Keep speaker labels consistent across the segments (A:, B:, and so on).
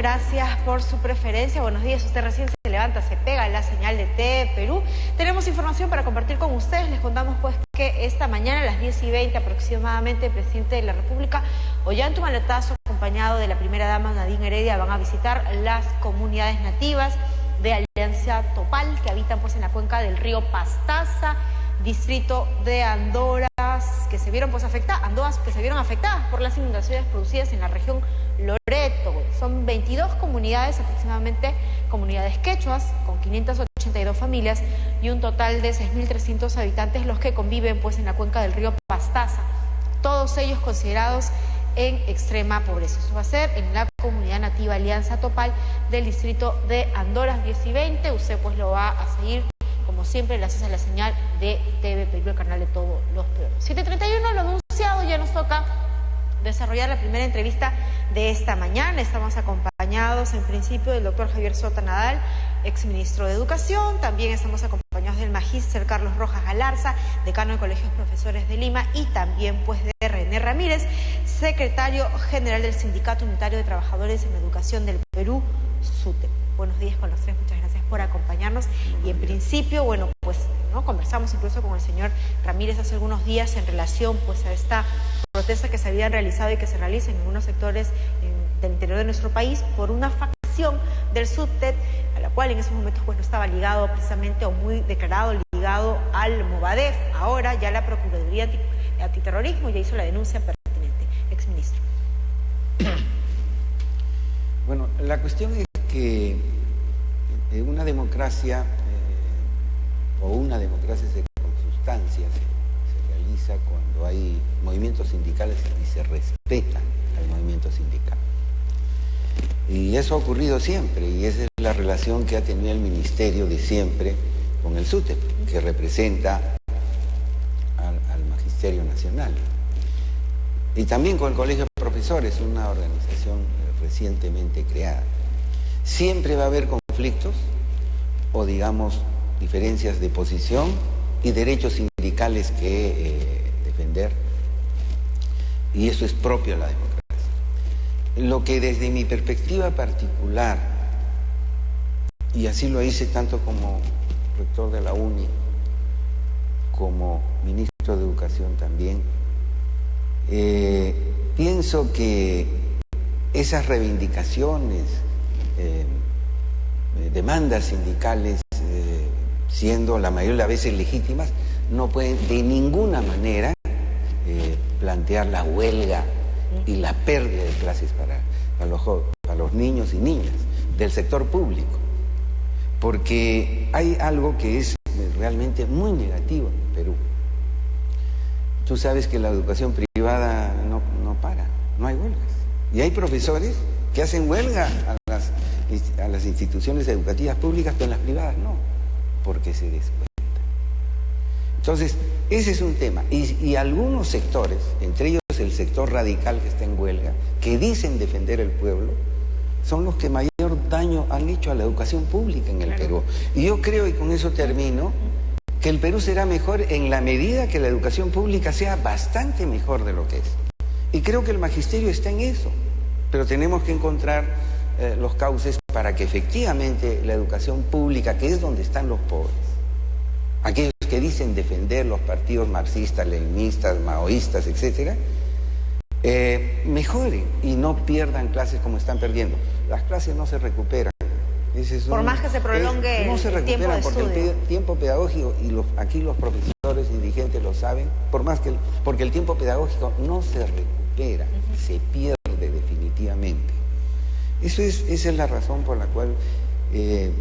A: gracias por su preferencia. Buenos días, usted recién se levanta, se pega la señal de TV Perú. Tenemos información para compartir con ustedes. Les contamos pues que esta mañana a las 10:20 aproximadamente el presidente de la República, Ollanta-Humala, acompañado de la primera dama Nadine Heredia, van a visitar las comunidades nativas de Alianza Topal que habitan pues en la cuenca del río Pastaza, distrito de Andoas, que se vieron afectadas por las inundaciones producidas en la región Loreto. Son 22 comunidades, aproximadamente comunidades quechuas, con 582 familias y un total de 6.300 habitantes los que conviven pues en la cuenca del río Pastaza, todos ellos considerados en extrema pobreza. Eso va a ser en la comunidad nativa Alianza Topal del distrito de Andoas, 10:20. Usted pues lo va a seguir como siempre gracias a la señal de TV Perú, el canal de todos los peruanos. 7:31, lo anunciado, ya nos toca desarrollar la primera entrevista de esta mañana. Estamos acompañados en principio del doctor Javier Sota Nadal, exministro de Educación. También estamos acompañados del magíster Carlos Rojas Galarza, decano de Colegios Profesores de Lima, y también pues de René Ramírez, secretario general del Sindicato Unitario de Trabajadores en Educación del Perú, SUTEP. Buenos días con los tres, muchas gracias por acompañarnos. Y en principio, bueno, pues conversamos incluso con el señor Ramírez hace algunos días en relación pues a esta protesta que se habían realizado y que se realiza en algunos sectores del interior de nuestro país por una facción del SUTEP, a la cual en esos momentos pues no estaba ligado precisamente o muy declarado ligado al Movadef. Ahora ya la Procuraduría Antiterrorismo ya hizo la denuncia pertinente. Exministro.
B: Bueno, la cuestión es que una democracia o una democracia con sustancia se realiza cuando hay movimientos sindicales y se respeta al movimiento sindical. Y eso ha ocurrido siempre, y esa es la relación que ha tenido el Ministerio de siempre con el SUTEP, que representa al Magisterio Nacional. Y también con el Colegio de Profesores, una organización recientemente creada. Siempre va a haber conflictos o digamos diferencias de posición y derechos sindicales que defender, y eso es propio de la democracia. Lo que desde mi perspectiva particular, y así lo hice tanto como rector de la UNI como ministro de Educación también, pienso que esas reivindicaciones, demandas sindicales, siendo la mayoría de las veces legítimas, no pueden de ninguna manera plantear la huelga y la pérdida de clases para los niños y niñas del sector público, porque hay algo que es realmente muy negativo en el Perú. Tú sabes que la educación privada no para, no hay huelgas, y hay profesores que hacen huelga a las instituciones educativas públicas, pero en las privadas no, porque se descuenta. Entonces, ese es un tema. Y algunos sectores, entre ellos el sector radical que está en huelga, que dicen defender el pueblo, son los que mayor daño han hecho a la educación pública en el Perú. Y yo creo, y con eso termino, que el Perú será mejor en la medida que la educación pública sea bastante mejor de lo que es. Y creo que el magisterio está en eso, pero tenemos que encontrar los cauces para que efectivamente la educación pública, que es donde están los pobres, aquellos que dicen defender los partidos marxistas, leninistas, maoístas, etcétera, mejoren y no pierdan clases como están perdiendo. Las clases no se recuperan.
A: Por más que se prolongue
B: no se
A: el tiempo de
B: recuperan porque el tiempo pedagógico, y aquí los profesores y dirigentes lo saben, porque el tiempo pedagógico no se recupera, se pierde definitivamente. Esa es la razón por la cual he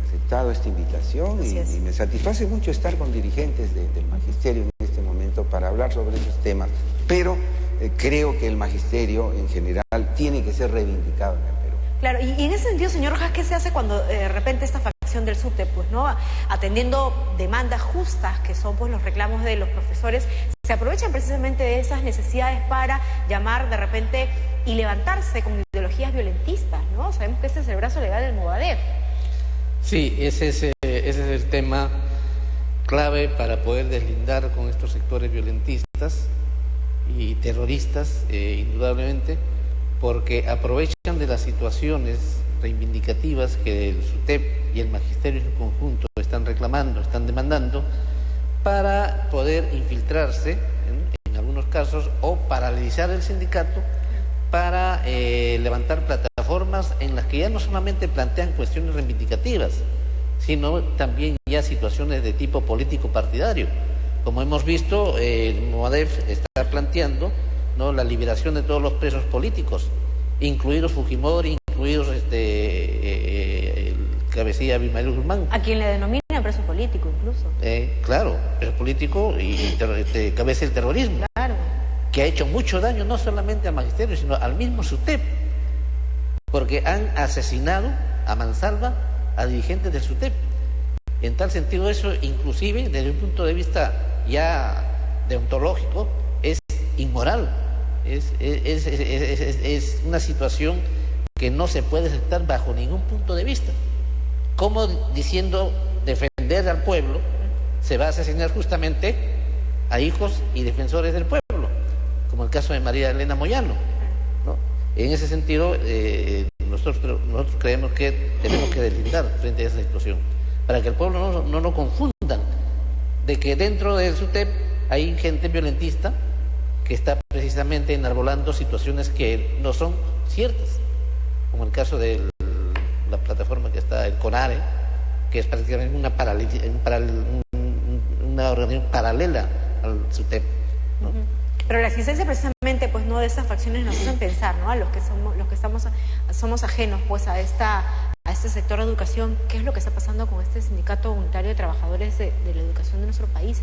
B: aceptado esta invitación, y me satisface mucho estar con dirigentes del magisterio en este momento para hablar sobre esos temas, pero creo que el magisterio en general tiene que ser reivindicado en el Perú.
A: Claro, y en ese sentido, señor Rojas, ¿qué se hace cuando de repente esta facción del SUTEP, pues, atendiendo demandas justas que son pues los reclamos de los profesores, se aprovechan precisamente de esas necesidades para llamar de repente y levantarse con ideologías violentistas, ¿no? Sabemos que ese es el brazo legal del Movadef.
C: Sí, ese es el tema clave para poder deslindar con estos sectores violentistas y terroristas, indudablemente, porque aprovechan de las situaciones reivindicativas que el SUTEP y el magisterio en su conjunto están reclamando, están demandando, para poder infiltrarse en algunos casos o paralizar el sindicato para levantar plataformas en las que ya no solamente plantean cuestiones reivindicativas, sino también ya situaciones de tipo político partidario. Como hemos visto, el MOADEF está planteando, ¿no?, la liberación de todos los presos políticos, incluidos Fujimori, incluidos el cabecilla Abimael Guzmán.
A: A quien le denomina preso político incluso.
C: Claro, preso político y cabeza del terrorismo.
A: Claro.
C: Que ha hecho mucho daño no solamente al magisterio, sino al mismo SUTEP, porque han asesinado a mansalva a dirigentes del SUTEP. En tal sentido, eso inclusive desde un punto de vista ya deontológico es inmoral, es una situación que no se puede aceptar bajo ningún punto de vista. ¿Cómo diciendo defender al pueblo se va a asesinar justamente a hijos y defensores del pueblo, como el caso de María Elena Moyano, ¿no? En ese sentido, nosotros creemos que tenemos que deslindar frente a esa situación, para que el pueblo no lo confundan de que dentro del SUTEP hay gente violentista que está precisamente enarbolando situaciones que no son ciertas, como el caso de la plataforma que está, el CONARE, que es prácticamente una organización paralela al SUTEP, ¿no?
A: Pero la existencia precisamente pues no de estas facciones nos hacen pensar, ¿no?, a los que somos ajenos pues a este sector de educación, qué es lo que está pasando con este sindicato unitario de trabajadores de la educación de nuestro país.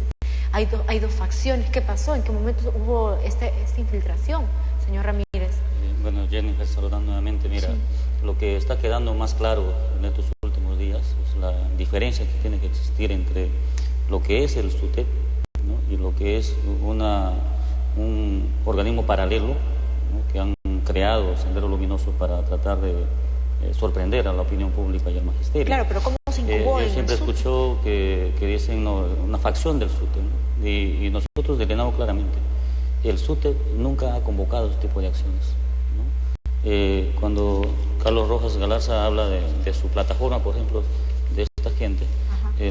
A: Hay dos facciones. ¿Qué pasó? ¿En qué momento hubo esta infiltración, señor Ramírez?
D: Bueno, Jennifer, saludando nuevamente. Mira, sí, lo que está quedando más claro en estos últimos días es la diferencia que tiene que existir entre lo que es el SUTEP, ¿no?, y lo que es un organismo paralelo, ¿no?, que han creado Sendero Luminoso para tratar de sorprender a la opinión pública y al magisterio.
A: Claro, pero ¿cómo se incubó?
D: Yo siempre escucho que dicen una facción del SUTEP, ¿no?, y nosotros declinamos claramente. El SUTEP nunca ha convocado este tipo de acciones, ¿no? Cuando Carlos Rojas Galarza habla de su plataforma, por ejemplo, de esta gente,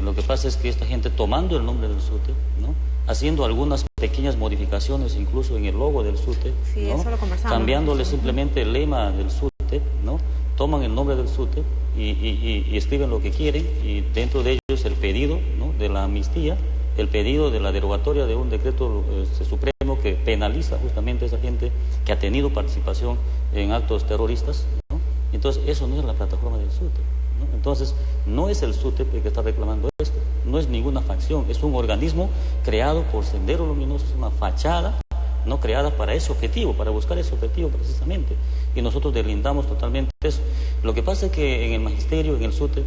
D: lo que pasa es que esta gente, tomando el nombre del SUTEP, ¿no?, haciendo algunas pequeñas modificaciones incluso en el logo del SUTEP,
A: sí,
D: ¿no?,
A: eso lo conversamos,
D: cambiándole simplemente el lema del SUTEP, ¿no?, toman el nombre del SUTEP y escriben lo que quieren, y dentro de ellos el pedido, ¿no?, de la amnistía, el pedido de la derogatoria de un decreto supremo que penaliza justamente a esa gente que ha tenido participación en actos terroristas, ¿no? Entonces eso no es la plataforma del SUTEP, ¿no? Entonces no es el SUTEP el que está reclamando esto, no es ninguna facción, es un organismo creado por Sendero Luminoso, es una fachada, no creada para ese objetivo, para buscar ese objetivo precisamente, y nosotros deslindamos totalmente eso. Lo que pasa es que en el magisterio, en el SUTEP,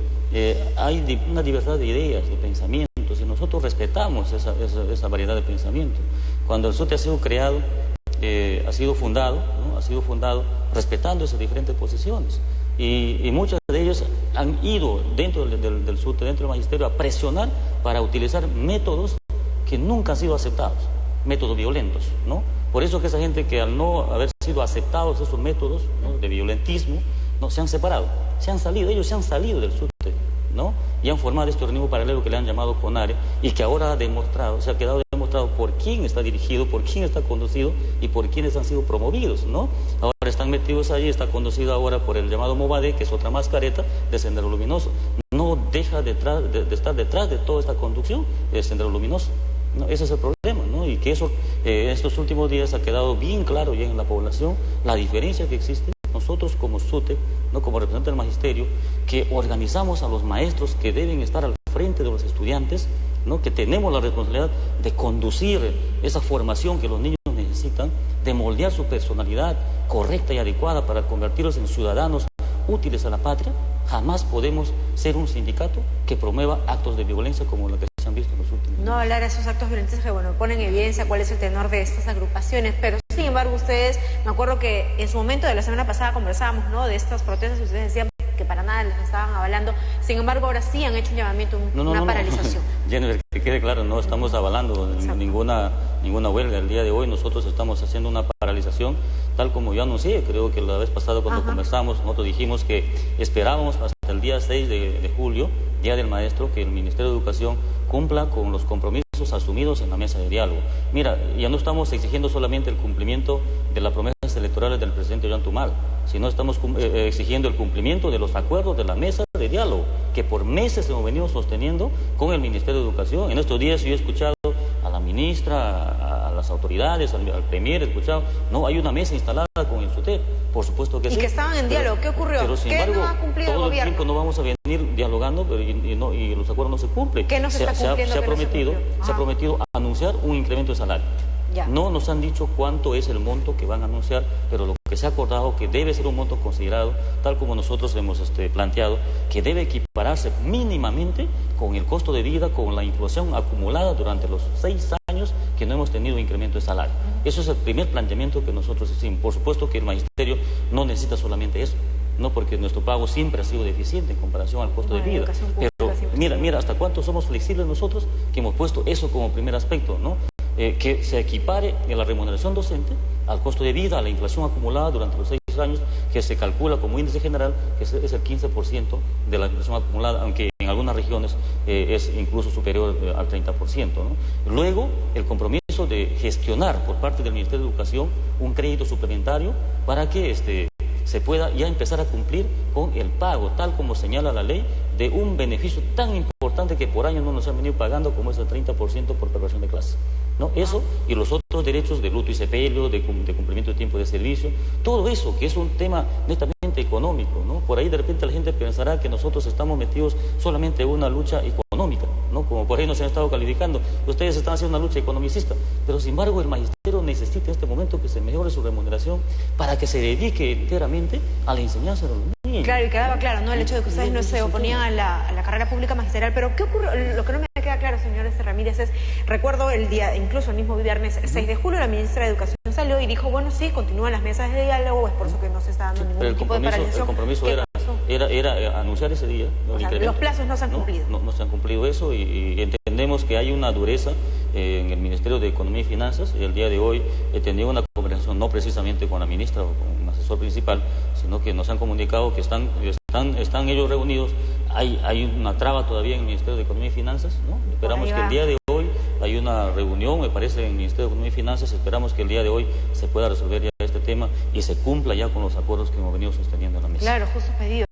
D: hay una diversidad de ideas, de pensamientos, y nosotros respetamos esa variedad de pensamientos. Cuando el SUTEP ha sido creado, ha sido fundado, ¿no?, ha sido fundado respetando esas diferentes posiciones, y muchas de ellos han ido dentro del SUTEP, dentro del magisterio, a presionar para utilizar métodos que nunca han sido aceptados, métodos violentos, ¿no? Por eso que esa gente, que al no haber sido aceptados esos métodos, ¿no?, de violentismo, no se han separado, ellos se han salido del SUTEP, ¿no?, y han formado este organismo paralelo que le han llamado CONARE, y que ahora se ha quedado demostrado por quién está dirigido, por quién está conducido y por quiénes han sido promovidos, ¿no? Ahora están metidos allí, está conducido ahora por el llamado MOVADE, que es otra mascareta de Sendero Luminoso. No deja de estar detrás de toda esta conducción de Sendero Luminoso, ¿no? Ese es el problema, ¿no? Y que eso estos últimos días ha quedado bien claro ya en la población, la diferencia que existe. Nosotros como SUTEP, ¿no?, como representante del magisterio, que organizamos a los maestros que deben estar al frente de los estudiantes, ¿no?, que tenemos la responsabilidad de conducir esa formación que los niños necesitan, de moldear su personalidad correcta y adecuada para convertirlos en ciudadanos útiles a la patria. Jamás podemos ser un sindicato que promueva actos de violencia como lo que se han visto en los últimos días.
A: No hablar de esos actos violentos que, bueno, ponen en evidencia cuál es el tenor de estas agrupaciones, pero sin embargo ustedes, me acuerdo que en su momento de la semana pasada conversábamos, ¿no?, de estas protestas, y ustedes decían que para nada les estaban avalando. Sin embargo, ahora sí han hecho un llamamiento, una paralización.
D: Jennifer, que quede claro, no estamos avalando ninguna ninguna huelga. El día de hoy nosotros estamos haciendo una paralización, tal como yo anuncié, creo que la vez pasada cuando conversamos, nosotros dijimos que esperábamos hasta el día 6 de julio, Día del Maestro, que el Ministerio de Educación cumpla con los compromisos asumidos en la mesa de diálogo. Mira, ya no estamos exigiendo solamente el cumplimiento de las promesas electorales del presidente Ollantumala, sino estamos exigiendo el cumplimiento de los acuerdos de la mesa de diálogo, que por meses hemos venido sosteniendo con el Ministerio de Educación. En estos días yo he escuchado a la ministra, a las autoridades, al premier, he escuchado, no, hay una mesa instalada con el SUTEP, por supuesto que sí.
A: Y que estaban en diálogo, ¿qué ocurrió?
D: Pero sin embargo,
A: no ha cumplido
D: todo
A: el gobierno?
D: el tiempo no vamos a venir dialogando y los acuerdos no se cumplen.
A: ¿Qué no se está cumpliendo?
D: Se ha prometido anunciar un incremento de salario.
A: Ya.
D: No nos han dicho cuánto es el monto que van a anunciar, pero lo que se ha acordado que debe ser un monto considerado, tal como nosotros hemos planteado, que debe equipararse mínimamente con el costo de vida, con la inflación acumulada durante los 6 años que no hemos tenido incremento de salario. Eso es el primer planteamiento que nosotros hicimos. Por supuesto que el magisterio no necesita solamente eso, no, porque nuestro pago siempre ha sido deficiente en comparación al costo de vida. Pero mira, hasta cuánto somos flexibles nosotros que hemos puesto eso como primer aspecto, ¿no? Que se equipare la remuneración docente al costo de vida, a la inflación acumulada durante los 6 años, que se calcula como índice general, que es el 15% de la inflación acumulada, aunque en algunas regiones es incluso superior al 30%, ¿no? Luego, el compromiso de gestionar por parte del Ministerio de Educación un crédito suplementario para que se pueda ya empezar a cumplir con el pago, tal como señala la ley, de un beneficio tan importante que por año no nos han venido pagando, como es el 30% por preparación de clase, ¿no? Eso y los otros derechos de luto y sepelio, de cumplimiento de tiempo de servicio, todo eso que es un tema netamente económico, ¿no? Por ahí de repente la gente pensará que nosotros estamos metidos solamente en una lucha económica, ¿no? Como por ahí nos han estado calificando, ustedes están haciendo una lucha economicista, pero sin embargo el magisterio necesita en este momento que se mejore su remuneración para que se dedique enteramente a la enseñanza de los niños.
A: Claro, y quedaba claro, ¿no? El hecho de que ustedes no se oponían a la carrera pública magisterial, pero ¿qué ocurrió? Lo que no me queda claro, señor Ramírez, es, recuerdo el día, incluso el mismo viernes 6 de julio, la ministra de Educación salió y dijo, bueno, sí, continúan las mesas de diálogo, es por eso que no se está dando ningún tipo de paralización.
D: El compromiso era anunciar ese día.
A: O sea, los plazos no se han cumplido.
D: No se han cumplido eso y entendemos que hay una dureza en el Ministerio de Economía y Finanzas. Y el día de hoy he tenido una conversación no precisamente con la ministra o con un asesor principal, sino que nos han comunicado que están ellos reunidos. Hay una traba todavía en el Ministerio de Economía y Finanzas, ¿no? Esperamos que el día de hoy hay una reunión, me parece, en el Ministerio de Economía y Finanzas. Esperamos que el día de hoy se pueda resolver ya este tema y se cumpla ya con los acuerdos que hemos venido sosteniendo en la mesa.
A: Claro, justo pedido.